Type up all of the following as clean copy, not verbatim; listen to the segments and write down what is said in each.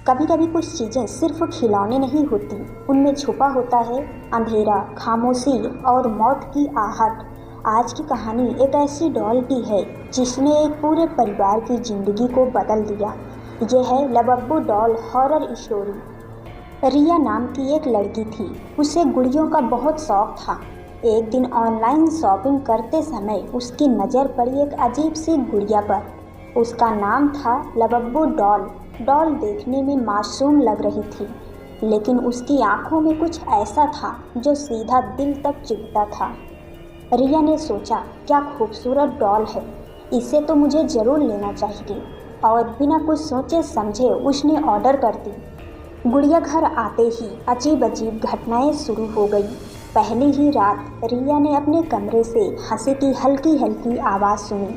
कभी कभी कुछ चीज़ें सिर्फ खिलौने नहीं होती, उनमें छुपा होता है अंधेरा, खामोशी और मौत की आहट। आज की कहानी एक ऐसी डॉल की है जिसने एक पूरे परिवार की जिंदगी को बदल दिया। यह है लबब्बू डॉल हॉरर स्टोरी। रिया नाम की एक लड़की थी। उसे गुड़ियों का बहुत शौक था। एक दिन ऑनलाइन शॉपिंग करते समय उसकी नज़र पड़ी एक अजीब सी गुड़िया पर। उसका नाम था लबब्बू डॉल। डॉल देखने में मासूम लग रही थी, लेकिन उसकी आंखों में कुछ ऐसा था जो सीधा दिल तक चुभता था। रिया ने सोचा, क्या खूबसूरत डॉल है, इसे तो मुझे ज़रूर लेना चाहिए। और बिना कुछ सोचे समझे उसने ऑर्डर कर दी। गुड़िया घर आते ही अजीब अजीब घटनाएं शुरू हो गई। पहली ही रात रिया ने अपने कमरे से हंसी की हल्की हल्की आवाज़ सुनी,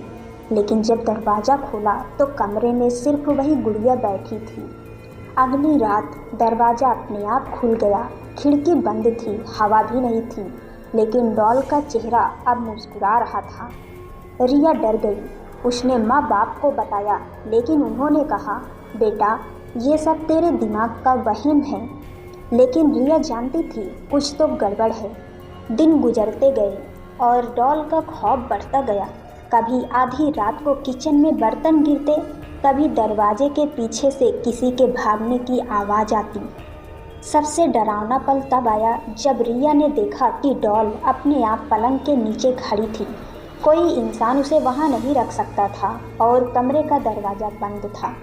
लेकिन जब दरवाज़ा खोला तो कमरे में सिर्फ वही गुड़िया बैठी थी। अगली रात दरवाज़ा अपने आप खुल गया। खिड़की बंद थी, हवा भी नहीं थी, लेकिन डॉल का चेहरा अब मुस्कुरा रहा था। रिया डर गई। उसने माँ बाप को बताया, लेकिन उन्होंने कहा, बेटा ये सब तेरे दिमाग का वहम है। लेकिन रिया जानती थी कुछ तो गड़बड़ है। दिन गुजरते गए और डॉल का खौफ बढ़ता गया। कभी आधी रात को किचन में बर्तन गिरते, कभी दरवाजे के पीछे से किसी के भागने की आवाज़ आती। सबसे डरावना पल तब आया जब रिया ने देखा कि डॉल अपने आप पलंग के नीचे खड़ी थी। कोई इंसान उसे वहां नहीं रख सकता था और कमरे का दरवाज़ा बंद था।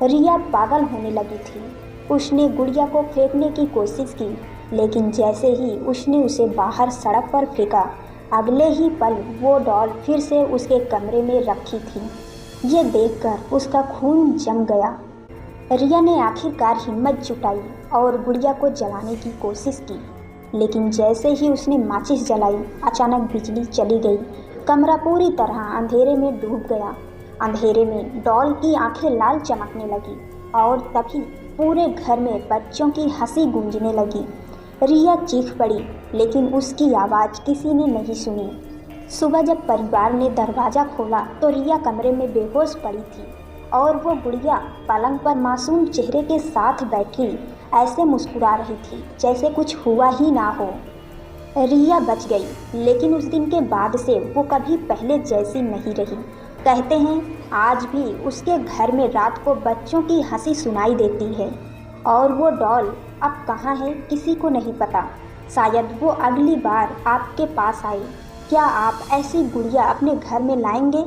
रिया पागल होने लगी थी। उसने गुड़िया को फेंकने की कोशिश की, लेकिन जैसे ही उसने उसे बाहर सड़क पर फेंका, अगले ही पल वो डॉल फिर से उसके कमरे में रखी थी। ये देखकर उसका खून जम गया। रिया ने आखिरकार हिम्मत जुटाई और गुड़िया को जलाने की कोशिश की, लेकिन जैसे ही उसने माचिस जलाई, अचानक बिजली चली गई। कमरा पूरी तरह अंधेरे में डूब गया। अंधेरे में डॉल की आंखें लाल चमकने लगी और तभी पूरे घर में बच्चों की हंसी गूंजने लगी। रिया चीख पड़ी, लेकिन उसकी आवाज़ किसी ने नहीं सुनी। सुबह जब परिवार ने दरवाज़ा खोला तो रिया कमरे में बेहोश पड़ी थी और वो गुड़िया पलंग पर मासूम चेहरे के साथ बैठी ऐसे मुस्कुरा रही थी जैसे कुछ हुआ ही ना हो। रिया बच गई, लेकिन उस दिन के बाद से वो कभी पहले जैसी नहीं रही। कहते हैं आज भी उसके घर में रात को बच्चों की हंसी सुनाई देती है। और वो डॉल अब कहाँ है किसी को नहीं पता। शायद वो अगली बार आपके पास आए। क्या आप ऐसी गुड़िया अपने घर में लाएंगे?